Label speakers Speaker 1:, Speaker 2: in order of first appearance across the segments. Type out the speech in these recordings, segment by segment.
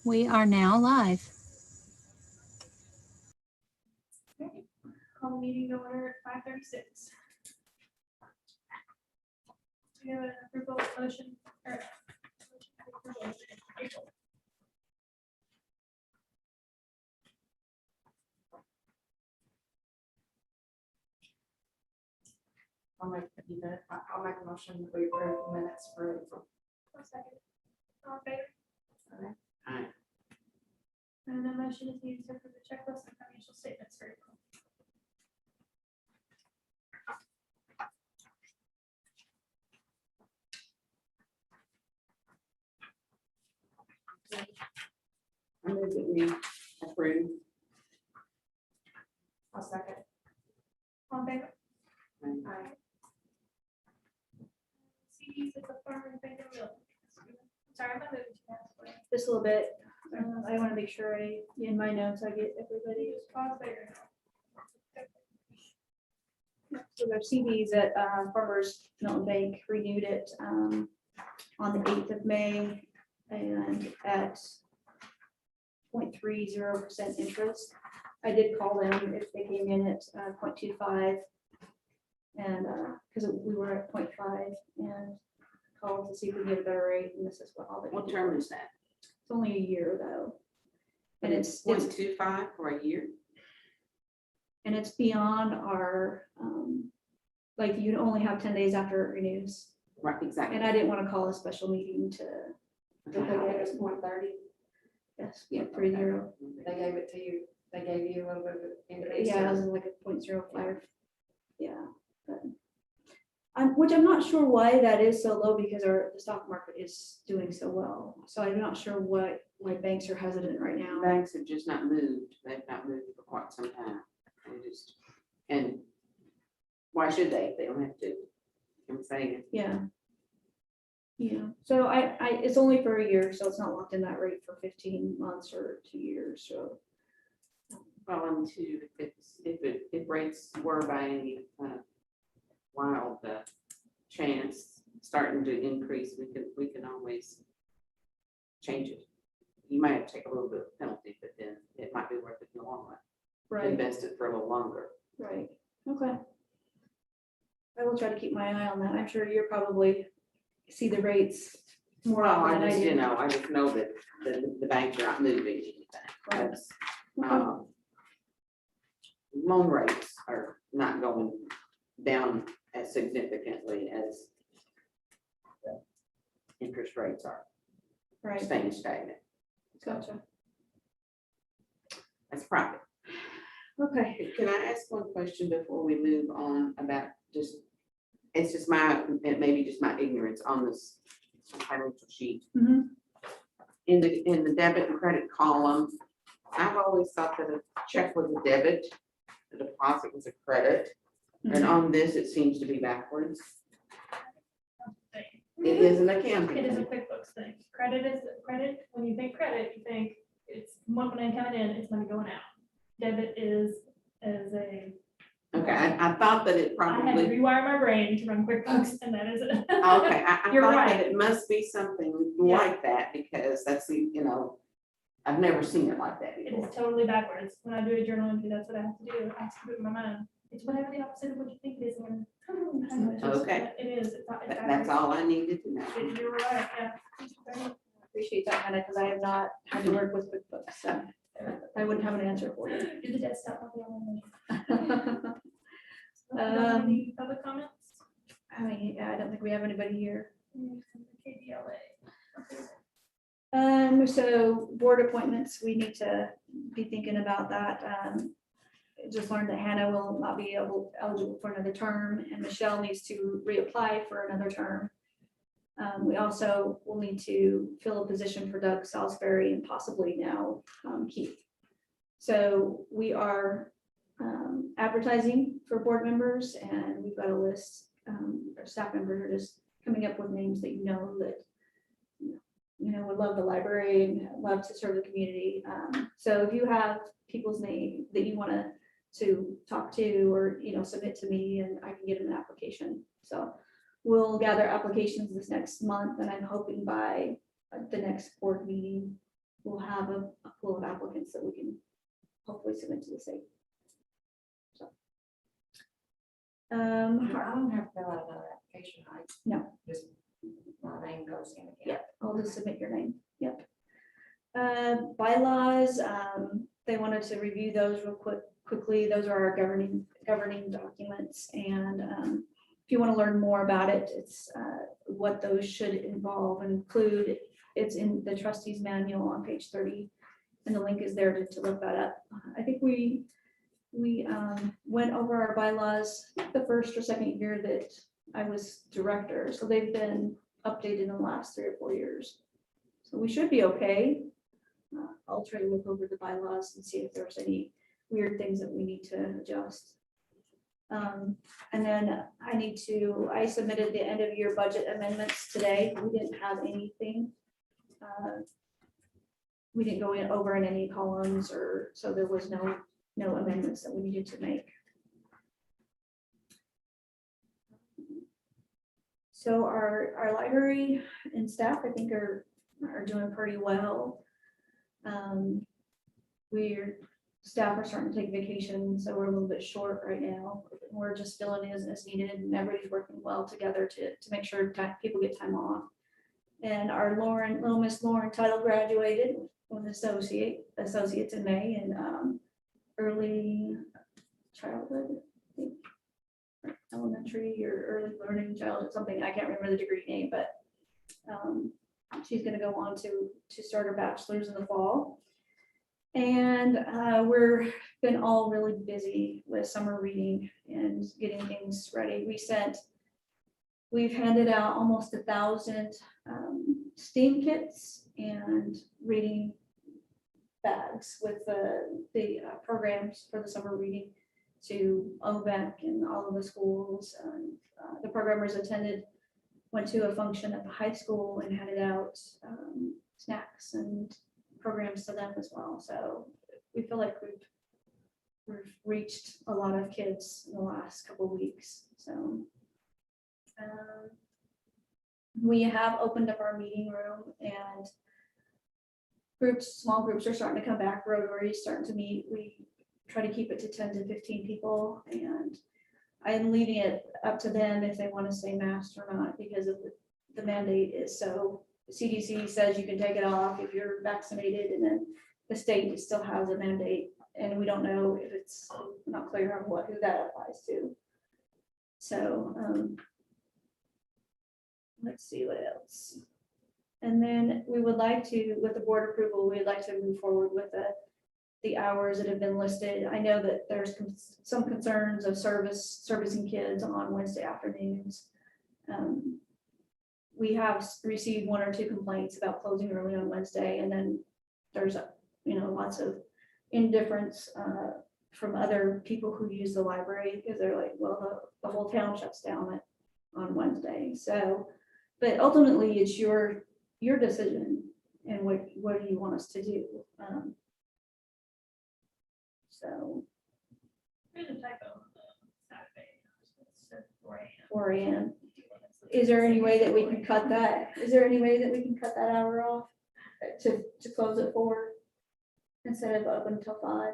Speaker 1: We are now live.
Speaker 2: Okay. Call the meeting to order at 5:36. We have an approval motion.
Speaker 3: I'll make a motion that we approve the minutes for April.
Speaker 2: One second. All in favor?
Speaker 3: Aye.
Speaker 2: And the motion is needed to approve the checklist and financial statements for April.
Speaker 3: I move that we approve.
Speaker 2: I'll second. All in favor?
Speaker 3: Aye.
Speaker 2: CDs at the farm and bank and mill. Sorry, I'm not moving too fast. for you.
Speaker 4: Just a little bit. I want to make sure in my notes, I get everybody.
Speaker 2: Just pause there.
Speaker 4: So their CDs at Farmers Milton Bank renewed it on the 8th of May and at 0.30% interest. I did call them if they came in at 0.25 and because we were at 0.5 and called to see if we can get a better rate, and this is what all they.
Speaker 3: What term is that?
Speaker 4: It's only a year though. And it's
Speaker 3: 0.25 for a year?
Speaker 4: And it's beyond our, like you only have 10 days after it renews.
Speaker 3: Right, exactly.
Speaker 4: And I didn't want to call a special meeting to,
Speaker 3: Okay.
Speaker 5: It's 130.
Speaker 4: yes, yeah, 30.
Speaker 5: They gave it to you, they gave you a little bit of increase.
Speaker 4: Yeah, it was like a 0.05. Yeah. But which I'm not sure why that is so low because the stock market is doing so well. So I'm not sure why banks are hesitant right now.
Speaker 3: Banks have just not moved. They've not moved for quite some time. And why should they? If they don't have to. I'm saying.
Speaker 4: Yeah. Yeah, so I it's only for a year, so it's not locked in that rate for 15 months or 2 years, so.
Speaker 3: Well, and two, if rates were by any wild chance starting to increase, we can always change it. You might have to take a little bit of penalty, but then it might be worth it in the long run.
Speaker 4: Right,
Speaker 3: Invest it for a little longer.
Speaker 4: right, okay. I will try to keep my eye on that. I'm sure you're probably see the rates more
Speaker 3: Well,
Speaker 4: often than I do.
Speaker 3: I just know that the banks are not moving anything.
Speaker 4: Right.
Speaker 3: That's,
Speaker 4: Okay.
Speaker 3: loan rates are not going down as significantly as the interest rates are
Speaker 4: Right,
Speaker 3: staying stagnant.
Speaker 4: gotcha.
Speaker 3: That's profit.
Speaker 4: Okay,
Speaker 3: Can I ask one question before we move on about just, it's just it may be just my ignorance on this financial sheet.
Speaker 4: Mhm.
Speaker 3: In the debit and credit column, I've always thought that a check was a debit, a deposit was a credit, and on this, it seems to be backwards. It is an accounting.
Speaker 2: It is a
Speaker 3: thing.
Speaker 2: QuickBooks thing. Credit is credit. When you think credit, you think it's money coming in, it's money going out. Debit is as a,
Speaker 3: Okay, I thought that it
Speaker 2: I had to
Speaker 3: probably,
Speaker 2: rewire my brain to run QuickBooks and that is it.
Speaker 3: okay, I
Speaker 2: You're
Speaker 3: thought
Speaker 2: right.
Speaker 3: that it must be something
Speaker 2: Yeah.
Speaker 3: like that, because that's the, I've never seen it like that
Speaker 2: It
Speaker 3: before.
Speaker 2: is totally backwards. When I do a journal entry, that's what I have to do. I have to put it in my mind. It's whatever the opposite of what you think it is. And it's just-
Speaker 3: Okay.
Speaker 2: It is. It's not. It's
Speaker 3: That's all I needed to know.
Speaker 2: You're right, yeah.
Speaker 4: appreciate that, Hannah, because I have not had to work with QuickBooks, so I wouldn't have an answer for you.
Speaker 2: Do the desktop. I'll be on there. Any public comments?
Speaker 4: I mean, I don't think we have anybody here.
Speaker 2: KDLA.
Speaker 4: So board appointments, we need to be thinking about that. Just learned that Hannah will not be eligible for another term, and Michelle needs to reapply for another term. We also will need to fill a position for Doug Salisbury and possibly now Keith. So we are advertising for board members, and we've got a list. Our staff members are just coming up with names that would love the library and love to serve the community. So if you have people's name that you want to talk to or, submit to me, and I can get them an application. So we'll gather applications this next month, and I'm hoping by the next board meeting, we'll have a pool of applicants that we can hopefully submit to the state. So.
Speaker 5: I don't have to fill out another application, right?
Speaker 4: No.
Speaker 5: Just my name goes in again.
Speaker 4: Yeah, I'll just submit your name, yep. Bylaws, they wanted to review those real quickly, those are our governing documents, and if you want to learn more about it, it's what those should involve and include, it's in the trustees manual on page 30, and the link is there to look that up. I think we went over our bylaws the first or second year that I was director, so they've been updated in the last 3 or 4 years. So we should be okay. I'll try to look over the bylaws and see if there's any weird things that we need to adjust. And then I submitted the end of year budget amendments today. We didn't have anything. We didn't go over in any columns so there was no amendments that we needed to make. So our library and staff, I think, are doing pretty well. Staff are starting to take vacation, so we're a little bit short right now. We're just filling in as needed, and everybody's working well together to make sure people get time off. And our little Miss Lauren Title graduated with associates in May in early childhood, I think, elementary or early learning childhood, something, I can't remember the degree name, but she's going to go on to start her bachelor's in the fall. And we're been all really busy with summer reading and getting things ready. We've handed out almost 1,000 STEAM kits and reading bags with the programs for the summer reading to OVEC and all of the schools. The programmers went to a function at the high school and handed out snacks and programs to them as well. So we feel like we've reached a lot of kids in the last couple of weeks. So we have opened up our meeting room, and small groups are starting to come back. Rotary's starting to meet. We try to keep it to 10 to 15 people, and I'm leaving it up to them if they want to stay masked or not, because of the mandate is so. CDC says you can take it off if you're vaccinated, and then the state still has a mandate, and we don't know if it's not clear on who that applies to. So let's see what else. And then we would like to, with the board approval, we'd like to move forward with the hours that have been listed. I know that there's some concerns of servicing kids on Wednesday afternoons. We have received 1 or 2 complaints about closing early on Wednesday, and then there's lots of indifference from other people who use the library, because they're like, well, the whole town shuts down on Wednesday. So, but ultimately it's your decision, and what do you want us to do? So
Speaker 2: There's a typo on the Saturday. It said 4 a.m.
Speaker 4: 4 a.m. Is there any way that we can cut that? Is there any way that we can cut that hour off to close at 4 instead of open until 5?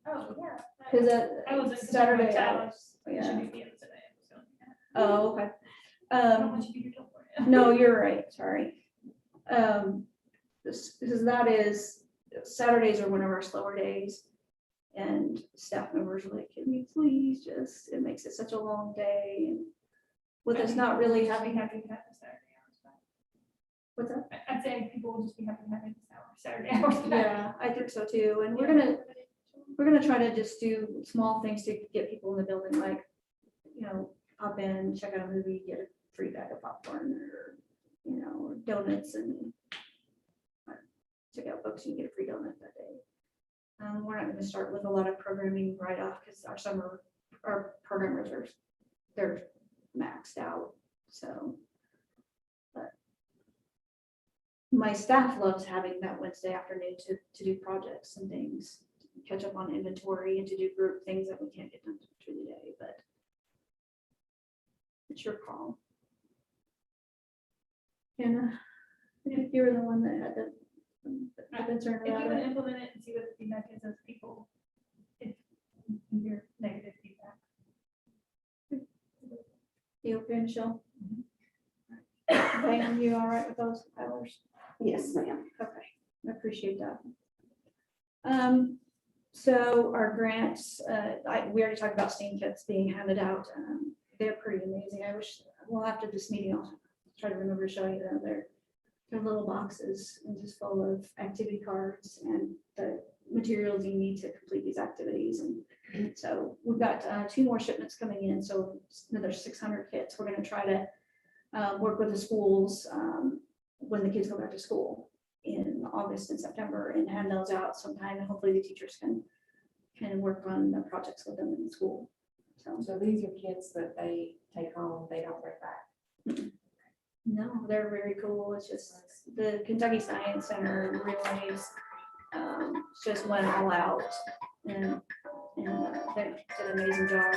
Speaker 2: Oh, yeah.
Speaker 4: Because
Speaker 2: I was
Speaker 4: Saturday
Speaker 2: hours.
Speaker 4: hours.
Speaker 2: It
Speaker 4: Yeah.
Speaker 2: should be PM today.
Speaker 4: Oh, okay.
Speaker 2: I don't want you to be here till 4 a.m.
Speaker 4: No, you're right. Sorry. Because that is, Saturdays are one of our slower days, and staff members are like, can we please just, it makes it such a long day, and with us not really having,
Speaker 2: happy to have the Saturday hours back.
Speaker 4: what's that?
Speaker 2: I'd say people will just be happy having this Saturday hours back.
Speaker 4: Yeah, I think so too. And we're gonna try to just do small things to get people in the building, like, pop in, check out a movie, get a free bag of popcorn, or or donuts, and check out books, you get a free donut that day. We're not gonna start with a lot of programming right off, because our programmers they're maxed out. So, but my staff loves having that Wednesday afternoon to do projects and things, catch up on inventory, and to do group things that we can't get done through the day, but it's your call. Hannah, I think you were the one that had the concerned
Speaker 2: If you
Speaker 4: about
Speaker 2: would
Speaker 4: it.
Speaker 2: implement it and see what the feedback is as people, if you hear negative feedback.
Speaker 4: You okay, Michelle?
Speaker 2: Mm-hmm.
Speaker 4: Pam, you all right with those hours?
Speaker 3: Yes, ma'am.
Speaker 4: Okay, I appreciate that. So our grants, we already talked about STEAM kits being handed out. They're pretty amazing. I wish, well, after this meeting, I'll try to remember to show you them. They're little boxes and just full of activity cards and the materials you need to complete these activities. And so we've got 2 more shipments coming in, so another 600 kits. We're gonna try to work with the schools when the kids go back to school in August and September and hand those out sometime. And hopefully the teachers can work on the projects with them in the school.
Speaker 5: So these are kids that they take home, they don't bring back.
Speaker 4: No, they're very cool. It's just the Kentucky Science Center relays just went all out and they did an amazing job.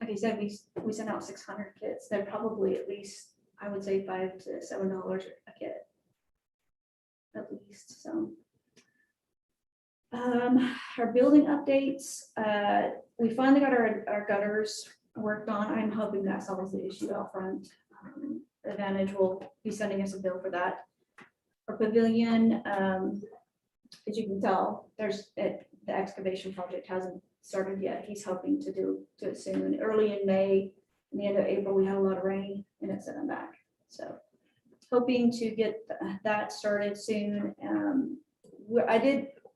Speaker 4: Like I said, we sent out 600 kits. They're probably at least, I would say, $5 to $7 a kit. At least, so. Our building updates, we finally got our gutters worked on. I'm hoping that solves the issue out front. Advantage will be sending us a bill for that. Our pavilion, as you can tell, the excavation project hasn't started yet. He's hoping to do it soon. Early in May, in the end of April, we had a lot of rain and it sent them back. So hoping to get that started soon.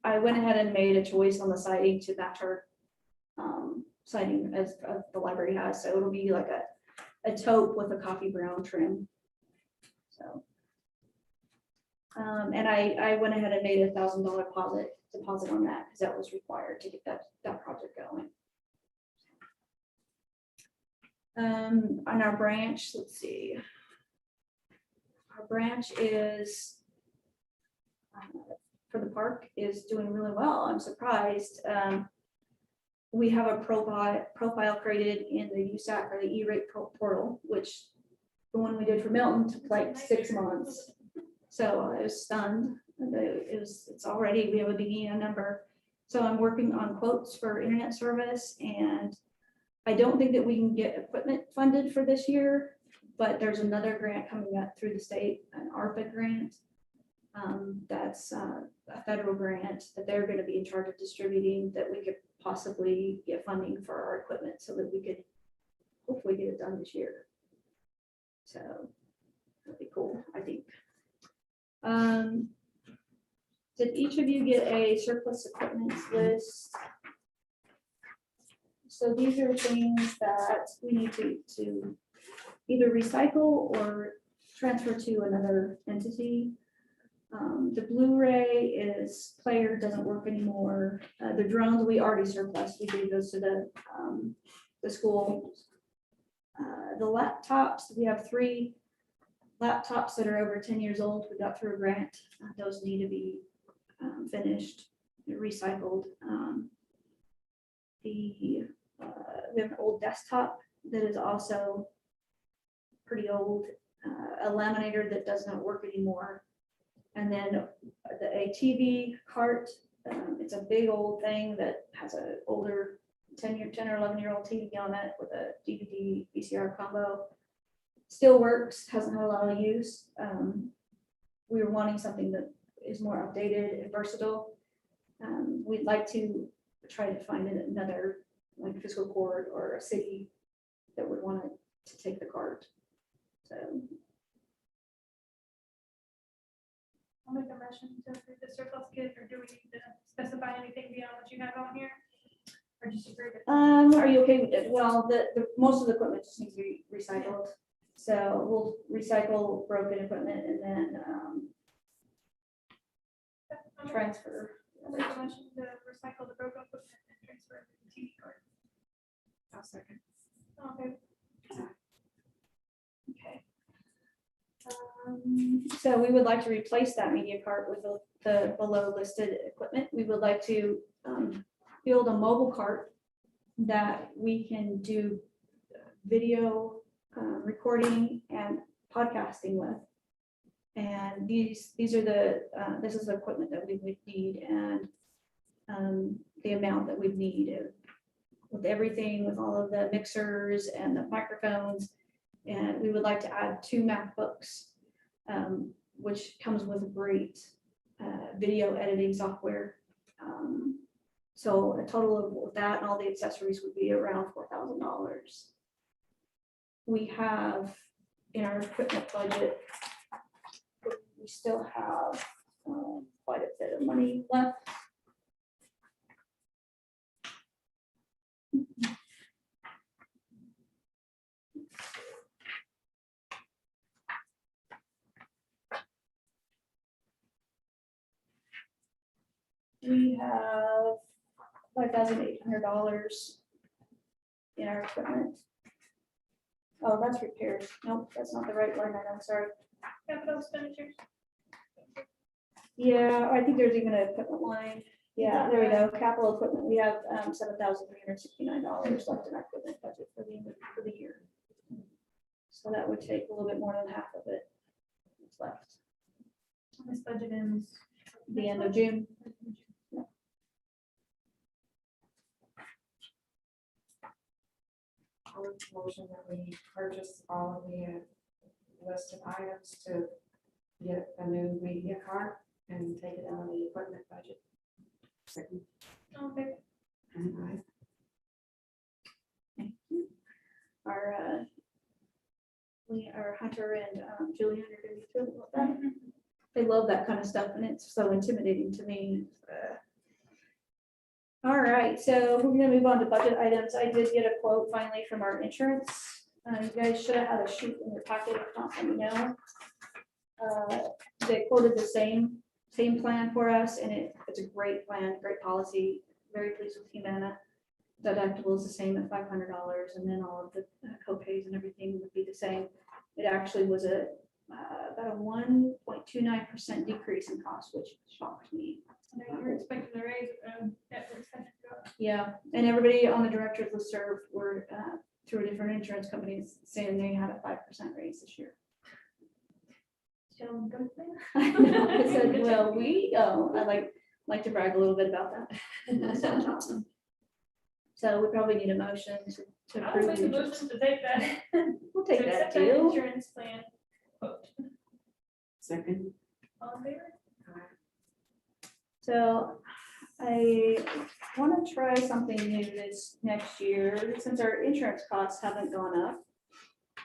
Speaker 4: I went ahead and made a choice on the siding to match our siding as the library has. So it'll be like a taupe with a coffee brown trim. So, and I went ahead and made a $1,000 deposit on that because that was required to get that project going. On our branch, let's see. Our branch is for the park is doing really well. I'm surprised. We have a profile created in the USAC or the E-rate portal, which the one we did for Milton took like 6 months. So I was stunned. It's already, we have a beginning number. So I'm working on quotes for internet service, and I don't think that we can get equipment funded for this year, but there's another grant coming up through the state, an ARPA grant. That's a federal grant that they're going to be in charge of distributing, that we could possibly get funding for our equipment so that we could hopefully get it done this year. So that'd be cool, I think. Did each of you get a surplus equipment list? So these are things that we need to either recycle or transfer to another entity. The Blu-ray is player doesn't work anymore. The drones we already surplus. We gave those to the school. The laptops, we have 3 laptops that are over 10 years old. We got through a grant. Those need to be finished, recycled. We have an old desktop that is also pretty old. A laminator that does not work anymore. And then a TV cart, it's a big old thing that has an older 10 or 11-year-old TV on it with a DVD VCR combo. Still works, hasn't had a lot of use. We were wanting something that is more updated and versatile. We'd like to try to find another like fiscal court or a city that would want to take the cart. So.
Speaker 2: I'll make a motion to approve the surplus kit, or do we need to specify anything beyond what you have on here? Or just approve it?
Speaker 4: Are you okay with it? Well, the most of the equipment just needs to be recycled. So we'll recycle broken equipment and then transfer.
Speaker 2: I'll make a motion to recycle the broken equipment and transfer the TV card.
Speaker 5: I'll second.
Speaker 2: Okay.
Speaker 4: Okay. So we would like to replace that media cart with the below listed equipment. We would like to build a mobile cart that we can do video recording and podcasting with. And these are the, this is the equipment that we would need and the amount that we need with everything, with all of the mixers and the microphones. And we would like to add 2 MacBooks, which comes with a great video editing software. So a total of with that and all the accessories would be around $4,000. We have in our equipment budget, we still have quite a bit of money left. We have $5,800 in our equipment. Oh, that's repairs. Nope, that's not the right line item, sorry.
Speaker 2: Capital expenditures.
Speaker 4: Yeah, I think there's even an equipment line. Yeah, there we go. Capital equipment, we have $7,369 left in our equipment budget for the year. So that would take a little bit more than half of it. What's left.
Speaker 2: This budget ends.
Speaker 4: The end of June.
Speaker 5: I would motion that we purchase all of the listed items to get a new media cart and take it out of the equipment budget.
Speaker 3: Second.
Speaker 2: Okay.
Speaker 5: And
Speaker 4: Thank you. Our Hunter and Julian are going to be thrilled about that. They love that kind of stuff and it's so intimidating to me. All right, so we're gonna move on to budget items. I did get a quote finally from our insurance. You guys should have had a sheet in your packet, if not, let me know. They quoted the same plan for us and it's a great plan, great policy, very pleased with Humana. Deductible is the same at $500 and then all of the co-pays and everything would be the same. It actually was about a 1.29% decrease in cost, which shocked me.
Speaker 2: I know you're expecting a raise, that was kind of.
Speaker 4: Yeah, and everybody on the director's listserv were through different insurance companies saying they had a 5% raise this year.
Speaker 2: Tell them go there.
Speaker 4: I know, I said, well, I like to brag a little bit about that. So we probably need a motion to
Speaker 2: I'll
Speaker 4: approve.
Speaker 2: make
Speaker 4: the
Speaker 2: a
Speaker 4: insurance.
Speaker 2: motion to take that.
Speaker 4: We'll take
Speaker 2: to
Speaker 4: that
Speaker 2: accept
Speaker 4: too.
Speaker 2: Insurance plan quote.
Speaker 3: Second.
Speaker 2: All in favor?
Speaker 4: So I want to try something new this next year, since our insurance costs haven't gone up.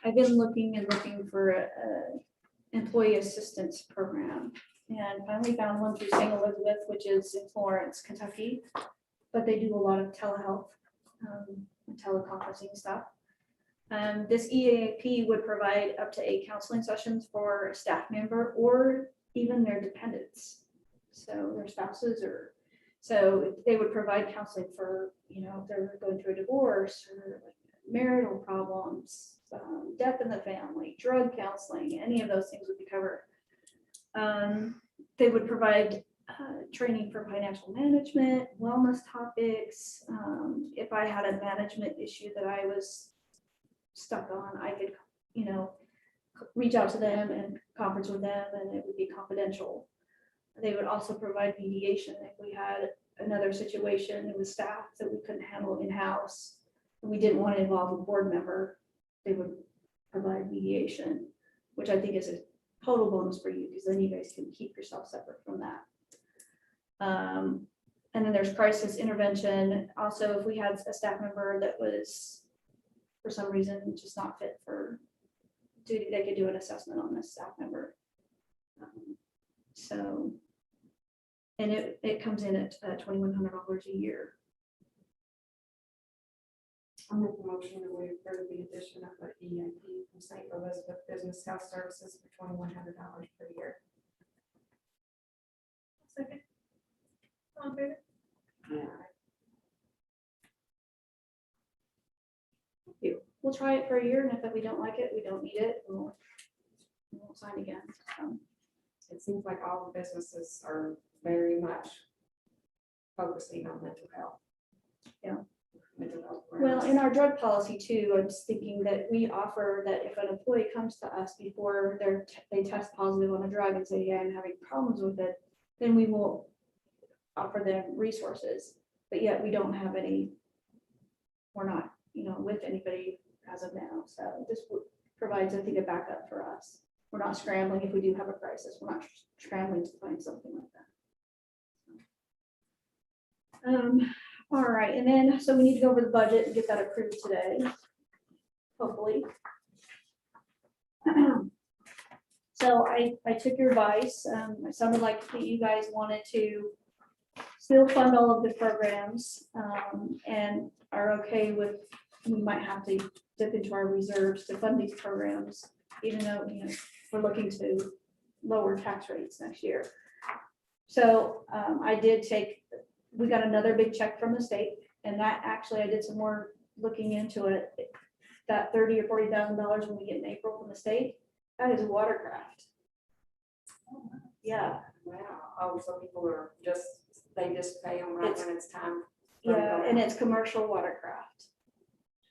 Speaker 4: I've been looking for a employee assistance program and finally found one through St. Elizabeth, which is in Florence, Kentucky. But they do a lot of telehealth, teleconferencing stuff. This EAP would provide up to 8 counseling sessions for a staff member or even their dependents. So their spouses so they would provide counseling for, if they're going through a divorce or like marital problems, death in the family, drug counseling, any of those things would be covered. They would provide training for financial management, wellness topics. If I had a management issue that I was stuck on, I could, reach out to them and conference with them and it would be confidential. They would also provide mediation if we had another situation with staff that we couldn't handle in-house. And we didn't want to involve a board member, they would provide mediation, which I think is a total bonus for you because then you guys can keep yourself separate from that. And then there's crisis intervention. Also, if we had a staff member that was for some reason just not fit for duty, they could do an assessment on this staff member. And it comes in at $2,100 a year.
Speaker 5: I'll make a motion that we approve the addition of an EIP from St. Elizabeth Business Health Services for $2,100 per year.
Speaker 2: Second. All in favor?
Speaker 4: We'll try it for a year, and if we don't like it, we don't need it, we won't sign again.
Speaker 5: It seems like all the businesses are very much focusing on mental health. mental health
Speaker 4: Well,
Speaker 5: awareness.
Speaker 4: in our drug policy too, I was thinking that we offer that if an employee comes to us before they test positive on a drug and say, yeah, I'm having problems with it, then we will offer them resources. But yet we don't have any, we're not, with anybody as of now. So this provides, I think, a backup for us. We're not scrambling if we do have a crisis. We're not scrambling to find something like that. All right, and then, so we need to go over the budget and get that approved today, hopefully. So I took your advice. It sounded like that you guys wanted to still fund all of the programs, and are okay with, we might have to dip into our reserves to fund these programs, even though, we're looking to lower tax rates next year. So we got another big check from the state, and that actually, I did some more looking into it. That $30,000 or $40,000 when we get in April from the state, that is watercraft. Yeah,
Speaker 5: Wow, oh, so people are they just pay them right when it's time.
Speaker 4: yeah, and it's commercial watercraft.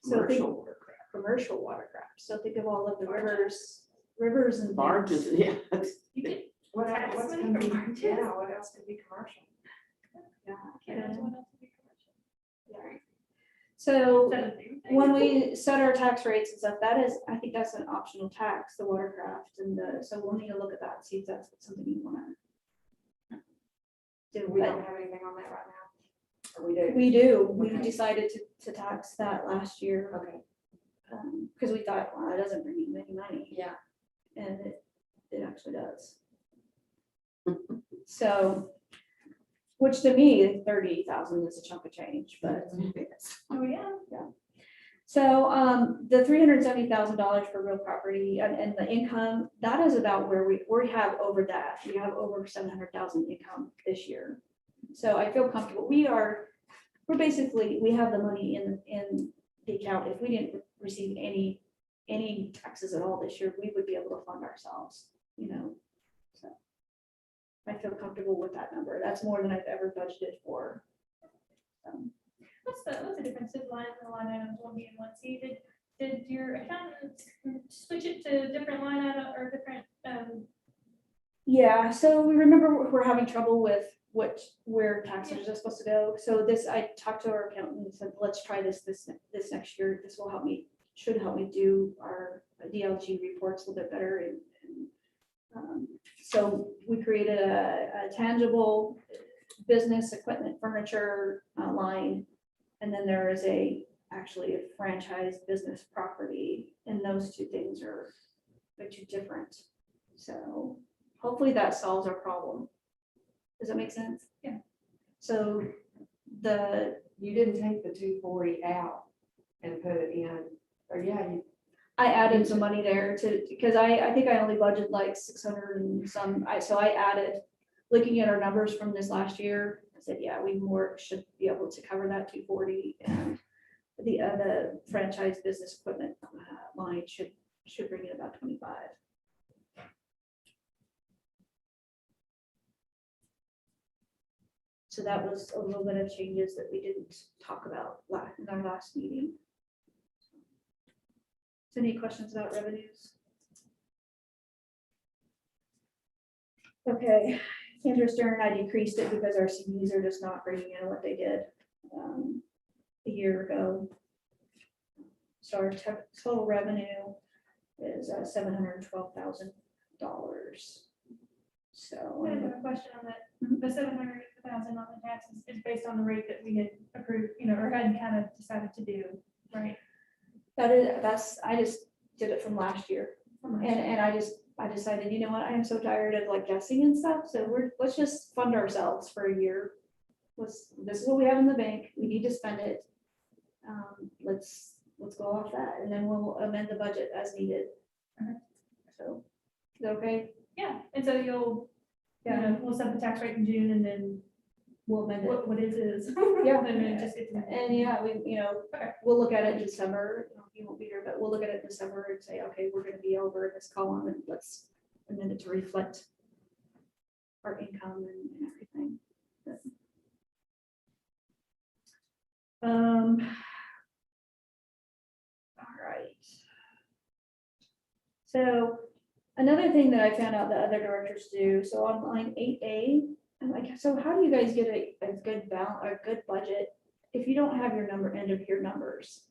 Speaker 4: So think
Speaker 3: Commercial watercraft.
Speaker 4: commercial watercraft. So think of all of the rivers and
Speaker 3: Barges,
Speaker 4: things.
Speaker 3: yeah.
Speaker 2: You could,
Speaker 5: What
Speaker 2: Tax
Speaker 5: else
Speaker 2: money
Speaker 5: can
Speaker 2: for
Speaker 5: be,
Speaker 2: barges?
Speaker 5: yeah, what else could be commercial?
Speaker 4: Yeah,
Speaker 2: I can't imagine what else would be commercial.
Speaker 4: yeah. So
Speaker 2: Is that a big thing?
Speaker 4: when we set our tax rates and stuff, I think that's an optional tax, the watercraft, so we'll need to look at that, see if that's something you wanna do.
Speaker 5: We
Speaker 4: But
Speaker 5: don't have anything on that right now. Or we do?
Speaker 4: we do, we
Speaker 5: Okay.
Speaker 4: decided to tax that last year,
Speaker 5: Okay,
Speaker 4: because we thought, well, it doesn't bring in any money,
Speaker 5: yeah.
Speaker 4: and it actually does. So, which to me, 30,000 is a chunk of change, but.
Speaker 2: Oh, yeah.
Speaker 4: So the $370,000 for real property and the income, that is about where we have over that. We have over 700,000 income this year. So I feel comfortable. We have the money in the account. If we didn't receive any taxes at all this year, we would be able to fund ourselves, So I feel comfortable with that number. That's more than I've ever budgeted for.
Speaker 2: What's the difference in line items, one B and one C? Did your accountant switch it to different line item or different,
Speaker 4: Yeah, so we remember we're having trouble with where taxes are supposed to go. So I talked to our accountant and said, let's try this next year. This will should help me do our DLG reports a little bit better. So we created a tangible business equipment furniture line. And then there is actually a franchise business property, and those two things are too different. So hopefully that solves our problem. Does that make sense?
Speaker 2: Yeah.
Speaker 4: So
Speaker 5: You didn't take the 240 out and put it in, or yeah,
Speaker 4: I added some money there because I think I only budgeted like 600 and some, so I added, looking at our numbers from this last year, I said, yeah, we should be able to cover that 240, and the franchise business equipment line should bring in about 25. So that was a little bit of changes that we didn't talk about in our last meeting. So any questions about revenues? Okay, interest earned, I decreased it because our CDs are just not bringing in what they did a year ago. So our total revenue is $712,000. So.
Speaker 2: I have a question on that.
Speaker 4: Mhm.
Speaker 2: The 700,000 on the taxes is based on the rate that we had approved, or had kind of decided to do, right?
Speaker 4: I just did it from last year.
Speaker 2: How much?
Speaker 4: And I decided, you know what, I am so tired of like guessing and stuff, so let's just fund ourselves for a year. This is what we have in the bank, we need to spend it. Let's go off that, and then we'll amend the budget as needed.
Speaker 2: Okay.
Speaker 4: So, is that okay?
Speaker 2: Yeah, and so we'll set the tax rate in June, and then
Speaker 4: We'll amend it.
Speaker 2: what is.
Speaker 4: Yeah.
Speaker 2: And then it just gets.
Speaker 4: And yeah, we'll look at it in December, you won't be here, but we'll look at it in December and say, okay, we're gonna be over this column, and let's amend it to reflect our income and everything. But All right. So another thing that I found out that other directors do, so on line 8A, I'm like, so how do you guys get a good balance, a good budget if you don't have your end of year numbers?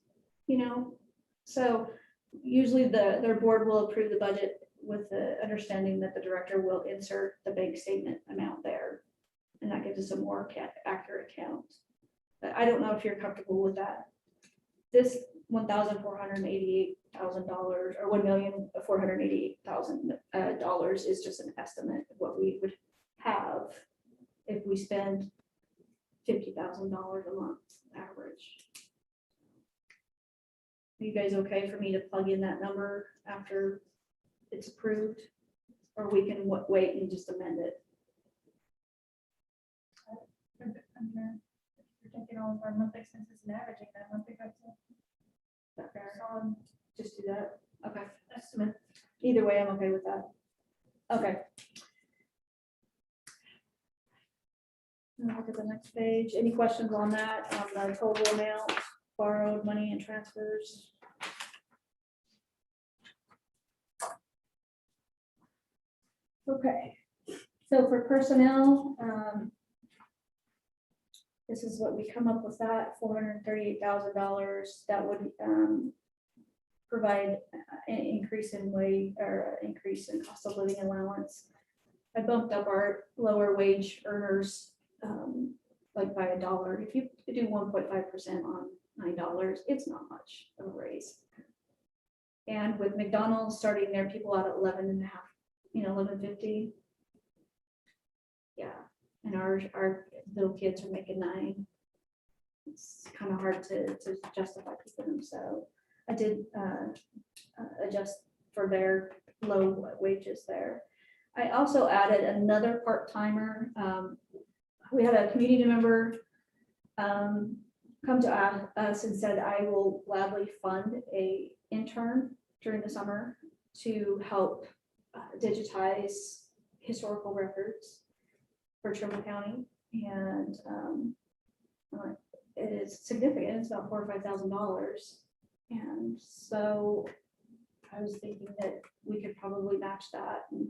Speaker 4: You know, so usually their board will approve the budget with the understanding that the director will insert the bank statement amount there. And that gives us a more accurate count. But I don't know if you're comfortable with that. This $1,488,000 or $1,488,000 is just an estimate of what we would have if we spend $50,000 a month average. Are you guys okay for me to plug in that number after it's approved? Or we can wait and just amend it?
Speaker 2: I'm here. We're taking all of our monthly expenses and averaging that monthly. That's a solid
Speaker 4: Just do that. Okay.
Speaker 2: estimate.
Speaker 4: Either way, I'm okay with that. Okay. Look at the next page. Any questions on that, on the total amount, borrowed money and transfers? Okay, so for personnel, this is what we come up with, that $438,000 that would provide an increase in wage or increase in cost of living allowance. I bumped up our lower wage earners like by $1. If you do 1.5% on $9, it's not much of a raise. And with McDonald's starting their people out at 11.5, $11.50. Yeah, and our little kids are making $9. It's kind of hard to justify keeping them, so I did adjust for their low wages there. I also added another part-timer. We had a community member come to us and said, I will gladly fund a intern during the summer to help digitize historical records for Trimble County. And it is significant. It's about $4,000 or $5,000. And so I was thinking that we could probably match that and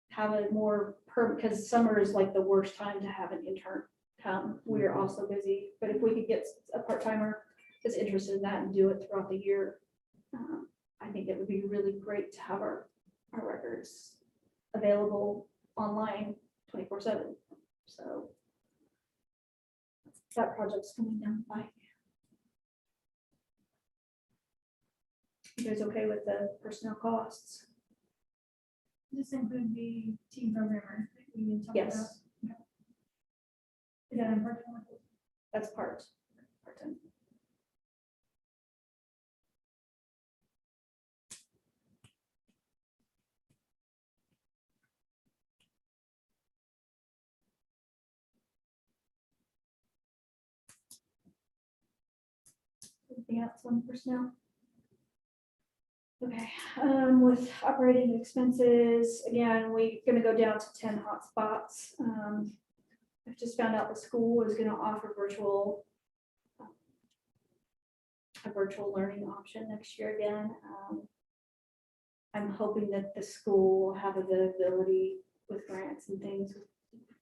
Speaker 4: have a more because summer is like the worst time to have an intern come. We are also busy, but if we could get a part-timer that's interested in that and do it throughout the year, I think it would be really great to have our records available online 24/7. So that project's coming down the pike. You guys okay with the personnel costs?
Speaker 2: Does this include the team programmer that we talked about?
Speaker 4: Yes,
Speaker 2: Is that in part-time?
Speaker 4: that's part-time. Anything else on personnel? Okay, with operating expenses, again, we're gonna go down to 10 hotspots. I've just found out the school is gonna offer a virtual learning option next year again. I'm hoping that the school will have availability with grants and things,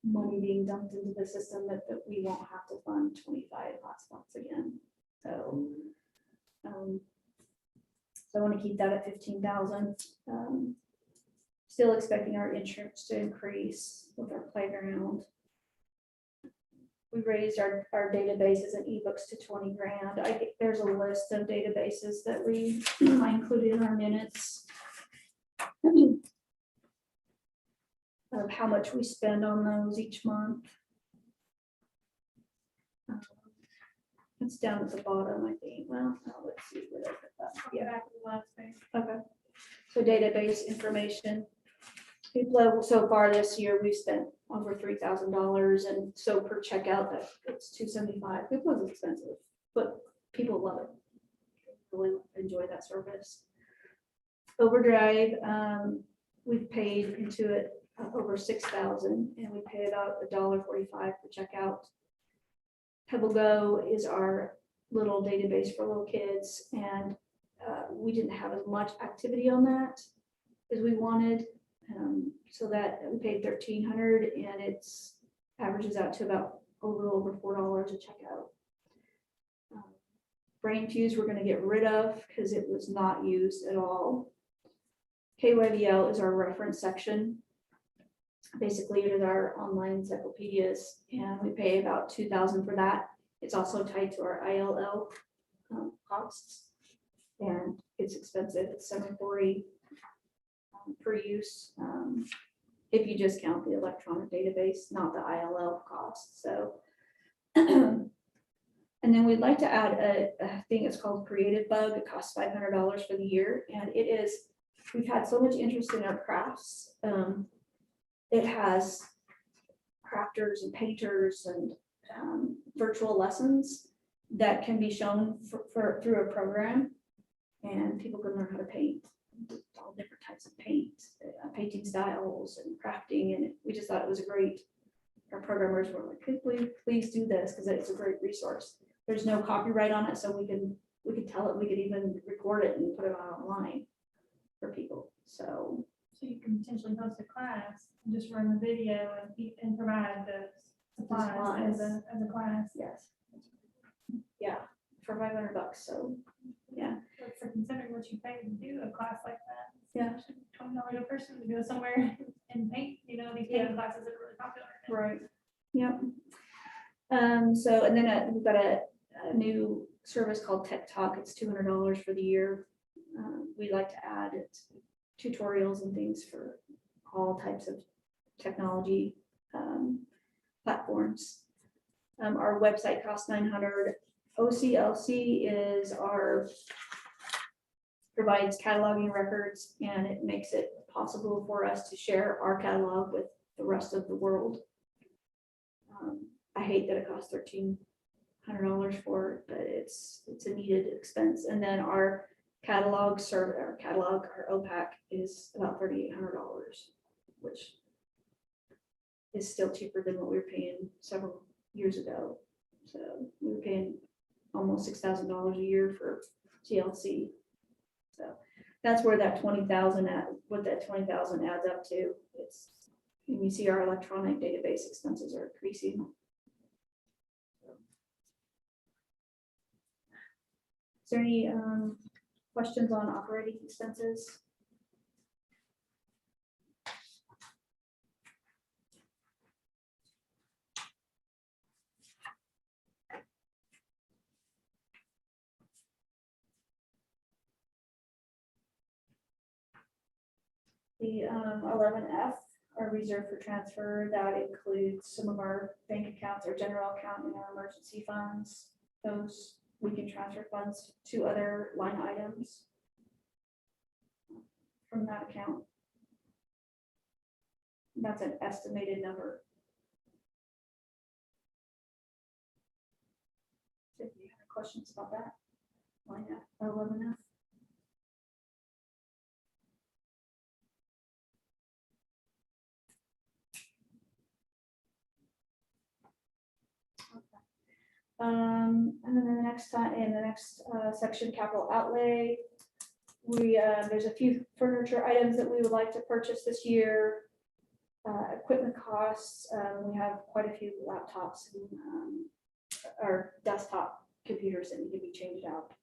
Speaker 4: money being dumped into the system that we won't have to fund 25 hotspots again. So, so I want to keep that at 15,000. Still expecting our insurance to increase with our playground. We raised our databases and ebooks to 20 grand. I think there's a list of databases that I included in our minutes of how much we spend on those each month. It's down at the bottom, I think. Well, let's see where I put that.
Speaker 2: Yeah, back to the last page.
Speaker 4: Okay. So database information. So far this year, we've spent over $3,000, and so per checkout, it's $275. It was expensive, but people love it. Really enjoy that service. Overdrive, we've paid into it over $6,000, and we pay about $1.45 per checkout. Pebble Go is our little database for little kids, and we didn't have as much activity on that as we wanted. So that we paid $1,300, and it's averages out to about a little over $4 a checkout. Brain Fuse we're gonna get rid of because it was not used at all. KYBL is our reference section. Basically, it is our online encyclopedias, and we pay about $2,000 for that. It's also tied to our ILL costs, and it's expensive. It's $740 per use. If you just count the electronic database, not the ILL cost. So, and then we'd like to add a thing that's called Creative Bug. It costs $500 for the year, and it is. We've had so much interest in our crafts. It has crafters and painters and virtual lessons that can be shown through a program, and people can learn how to paint all different types of paint, painting styles and crafting. And we just thought it was a great. Our programmers were like, "Could please do this?" Because it's a great resource. There's no copyright on it, so we can tell it. We could even record it and put it on online for people. So
Speaker 2: you can potentially host a class and just run the video and provide the supplies as a class.
Speaker 4: yes, yeah, for $500. So yeah,
Speaker 2: But for considering what you pay to do a class like that.
Speaker 4: Yeah.
Speaker 2: $20 a person to go somewhere and paint, these painting classes that are really popular.
Speaker 4: right. Yep. So and then we've got a new service called Tech Talk. It's $200 for the year. We like to add it tutorials and things for all types of technology platforms. Our website costs $900. OCLC is provides cataloging records, and it makes it possible for us to share our catalog with the rest of the world. I hate that it costs $1,300 for it, but it's a needed expense. And then our catalog server, our OPAC is about $3,800, which is still cheaper than what we were paying several years ago. So we were paying almost $6,000 a year for TLC. So that's where that 20,000 what that 20,000 adds up to. It's, and you see our electronic database expenses are increasing. Is there any questions on operating expenses? The 11F, our reserve for transfer, that includes some of our bank accounts, our general account and our emergency funds. Those we can transfer funds to other line items from that account. That's an estimated number. If you have questions about that, line 11F. And then in the next section, capital outlay, there's a few furniture items that we would like to purchase this year. Equipment costs, we have quite a few laptops and our desktop computers that need to be changed out.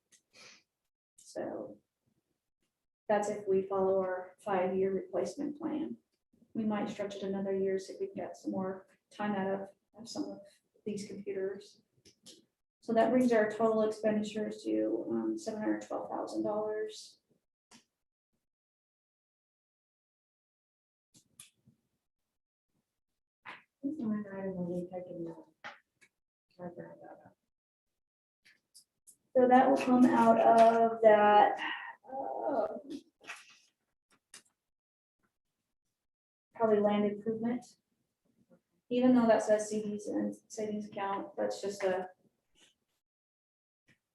Speaker 4: So that's if we follow our 5-year replacement plan. We might stretch it another year, so we can get some more time out of some of these computers. So that brings our total expenditures to $712,000.
Speaker 5: This line item will be taken
Speaker 4: So that will come out of that. Probably land improvement. Even though that says CDs and savings account, that's just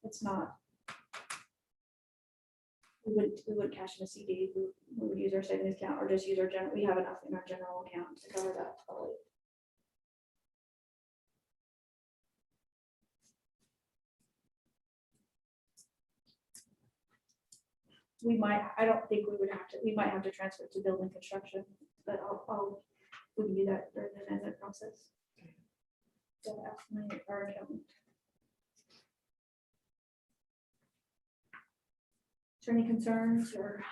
Speaker 4: it's not. We would cash in a CD. We would use our savings account or just use our general. We have enough in our general account to cover that. Totally. we might, I don't think we would have to, we might have to transfer it to building construction, but we can do that during the amendment process. So ask our accountant. Is there any concerns or?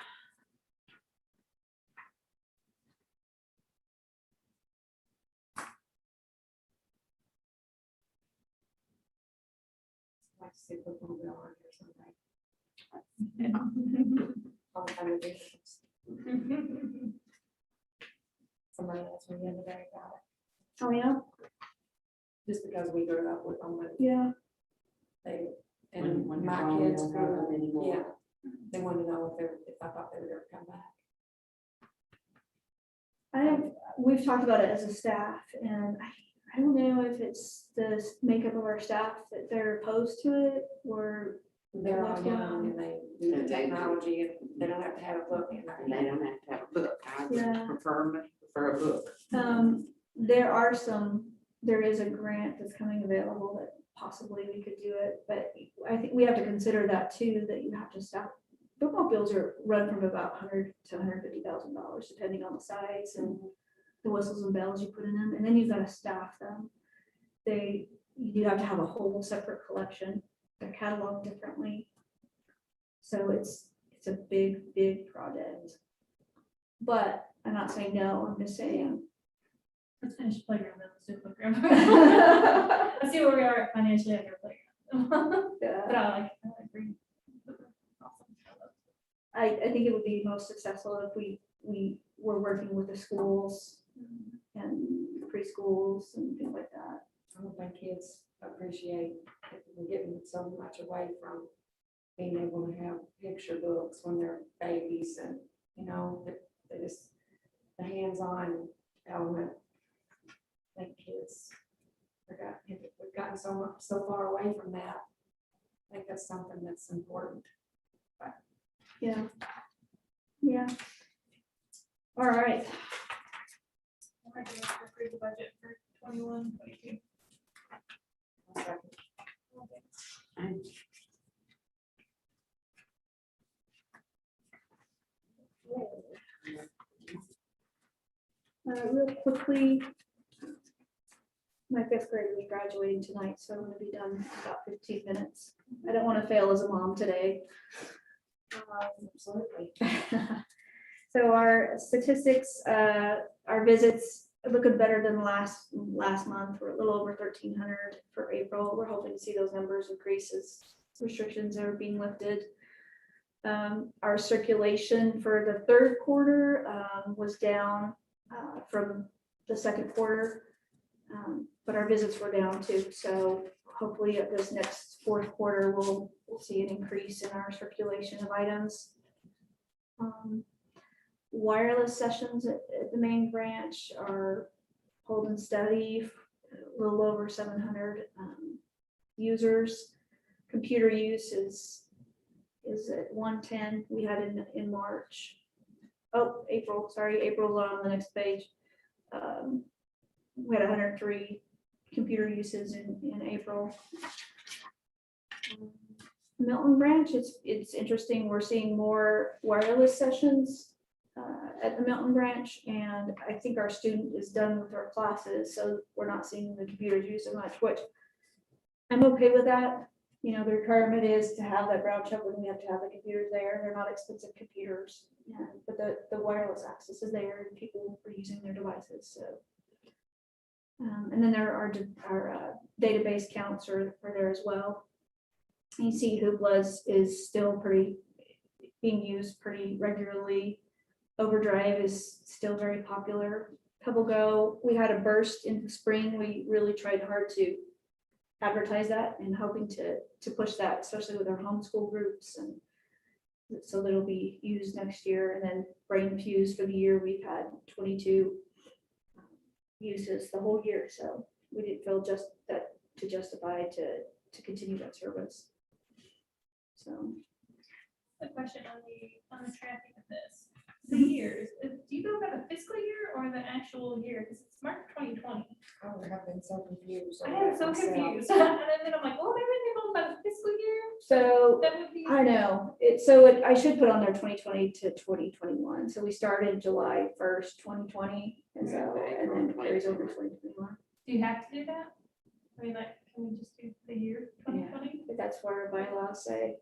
Speaker 5: Like super cool bill or something. All kind of things. Somebody asked me the other day about it,
Speaker 4: Oh, yeah,
Speaker 5: just because we grew up with them, and
Speaker 4: yeah.
Speaker 5: they,
Speaker 3: When
Speaker 5: and
Speaker 3: you're
Speaker 5: my
Speaker 3: gone, you
Speaker 5: kids
Speaker 3: don't have
Speaker 5: grew
Speaker 3: them
Speaker 5: up,
Speaker 3: anymore.
Speaker 5: yeah. They wanted to know if I thought they would ever come back.
Speaker 4: We've talked about it as a staff, and I don't know if it's the makeup of our staff that they're opposed to it, or,
Speaker 5: They're all
Speaker 4: What's going
Speaker 5: young
Speaker 4: on?
Speaker 5: and they do the
Speaker 3: And they-
Speaker 5: technology and they don't have to have a book in
Speaker 3: And they
Speaker 5: there.
Speaker 3: don't have to have a book. I
Speaker 4: Yeah.
Speaker 3: would prefer a book.
Speaker 4: there is a grant that's coming available that possibly we could do it, but I think we have to consider that too, that you have to stop. Bookmobiles are run from about $100,000 to $150,000, depending on the size and the whistles and bells you put in them, and then you've got to staff them. You have to have a whole separate collection, they're cataloged differently. So it's a big project. But I'm not saying no, I'm just saying.
Speaker 2: Let's finish playground, then let's do playground. Let's see where we are financially after playground. But I agree. Awesome.
Speaker 4: I think it would be most successful if we were working with the schools and preschools and things like that.
Speaker 5: I don't think kids appreciate it. We're getting so much away from being able to have picture books when they're babies and, they just, the hands-on element. I think kids, we've gotten so far away from that. I think that's something that's important.
Speaker 4: Yeah. Yeah. All right.
Speaker 2: All right, do you want to approve the budget for 21, 22?
Speaker 5: I'll second.
Speaker 3: And
Speaker 4: Real quickly, my fifth grade will be graduating tonight, so I'm gonna be done in about 15 minutes. I don't want to fail as a mom today.
Speaker 5: Absolutely.
Speaker 4: So our statistics, our visits are looking better than last month. We're a little over 1,300 for April. We're hoping to see those numbers increase as restrictions are being lifted. Our circulation for the third quarter was down from the second quarter, but our visits were down too. So hopefully at this next fourth quarter, we'll see an increase in our circulation of items. Wireless sessions at the main branch are holding steady, a little over 700 users. Computer use is at 110. We had in March. Oh, April, sorry, April's on the next page. We had 103 computer uses in April. Milton branch, it's interesting. We're seeing more wireless sessions at the Milton branch, and I think our student is done with our classes, so we're not seeing the computers used as much, which I'm okay with that. The requirement is to have that brown check when we have to have the computers there. They're not expensive computers, but the wireless access is there and people are using their devices. So, and then there are our database counts are there as well. You see Hoopla is still being used pretty regularly. Overdrive is still very popular. PebbleGo, we had a burst in the spring. We really tried hard to advertise that and hoping to push that, especially with our homeschool groups, and so that'll be used next year. And then Brain Fuse for the year, we've had 22 uses the whole year, so we didn't feel just that to justify to continue that service. So
Speaker 2: A question on the tracking of this. the years. Do you go by the fiscal year or the actual year? Because it's March 2020.
Speaker 5: I would have been so confused.
Speaker 2: I
Speaker 5: over
Speaker 2: am so
Speaker 5: myself.
Speaker 2: confused. And then I'm like, well, everything goes by the fiscal year.
Speaker 4: So
Speaker 2: That would be.
Speaker 4: I know, I should put on there 2020 to 2021, so we started July 1st, 2020, and so, and then it carries over to 2021.
Speaker 2: Do you have to do that? I mean, like, can we just do the year 2020?
Speaker 4: But that's what our bylaws say.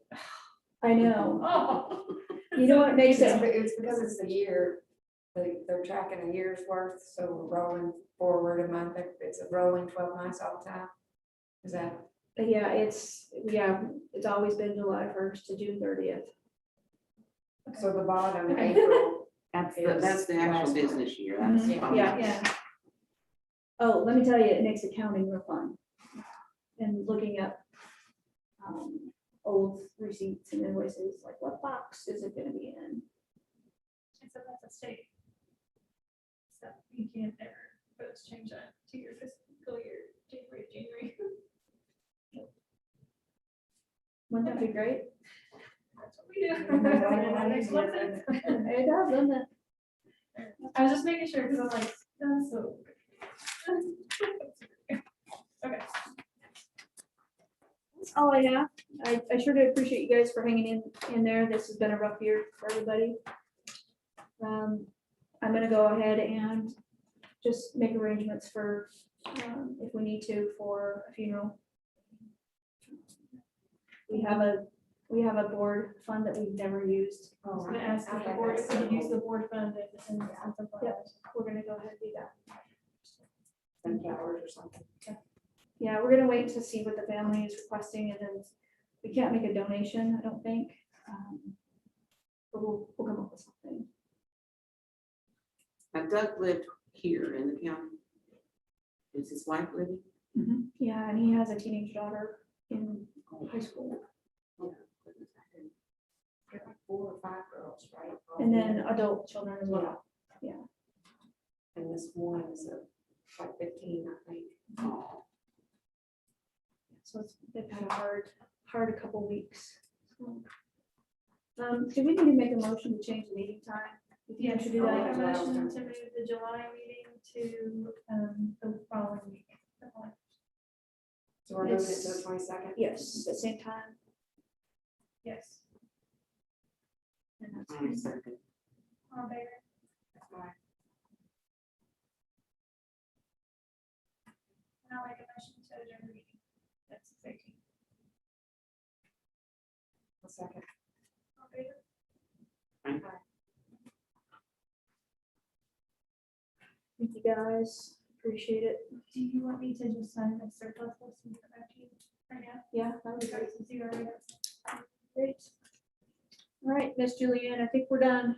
Speaker 4: I know,
Speaker 2: Oh.
Speaker 4: you know what makes
Speaker 5: It's
Speaker 4: it,
Speaker 5: it's because it's the year, they're tracking a year's worth, so we're rolling forward a month, it's a rolling 12 months all the time. Is that,
Speaker 4: yeah, it's always been July 1st to June 30th.
Speaker 5: so the bottom,
Speaker 2: Okay.
Speaker 5: April,
Speaker 3: That's
Speaker 5: Yes.
Speaker 3: that's the actual
Speaker 5: Last
Speaker 3: business year. That's
Speaker 4: Mhm.
Speaker 3: fine.
Speaker 4: Yeah.
Speaker 2: Yeah.
Speaker 4: Oh, let me tell you, it makes accounting real fun. And looking up old receipts and invoices, like what box is it gonna be in?
Speaker 2: And so that's a state. So you can't ever, but change that to your fiscal year, January.
Speaker 4: Wouldn't that be great?
Speaker 2: That's what we do.
Speaker 5: Yeah,
Speaker 2: That makes more
Speaker 5: easier.
Speaker 2: sense.
Speaker 4: It does, doesn't it?
Speaker 2: I was just making sure, because I'm like, that's so. Okay.
Speaker 4: That's all I have. I sure do appreciate you guys for hanging in there. This has been a rough year for everybody. I'm gonna go ahead and just make arrangements for, if we need to, for a funeral. We have a board fund that we've never used.
Speaker 2: I was gonna ask if the board, if we could use the board fund and something.
Speaker 4: Yep. We're gonna go ahead and do that.
Speaker 5: 10 hours or something.
Speaker 4: Yeah, we're gonna wait to see what the family is requesting, and then we can't make a donation, I don't think. But we'll come up with something.
Speaker 3: Now Doug lived here in the county. Is his wife living?
Speaker 4: Yeah, and he has a teenage daughter in high school,
Speaker 5: There are 4 or 5 girls, right?
Speaker 4: and then adult children as well.
Speaker 5: And this one is like 15, I think.
Speaker 3: Oh,
Speaker 4: So they've had a hard a couple weeks. So, do we need to make a motion to change the meeting time? You think we
Speaker 2: Yes,
Speaker 4: should do
Speaker 2: I'll make
Speaker 4: that?
Speaker 2: a motion to move the July meeting to the following week.
Speaker 5: So we're moving it to
Speaker 4: It's-
Speaker 5: the 22nd.
Speaker 4: Yes, at the same time.
Speaker 2: Yes.
Speaker 4: And that's
Speaker 3: I'm
Speaker 4: fine.
Speaker 3: certain.
Speaker 2: All in favor? And I'll make a motion to adjourn the meeting. That's 6:18.
Speaker 5: A second.
Speaker 2: All in favor?
Speaker 4: Thank you guys, appreciate it.
Speaker 2: Do you want me to just sign the surplus list and put that to you right now?
Speaker 4: Yeah, that would be great.
Speaker 2: Since you already have.
Speaker 4: Great. All right, Miss Julianne, I think we're done.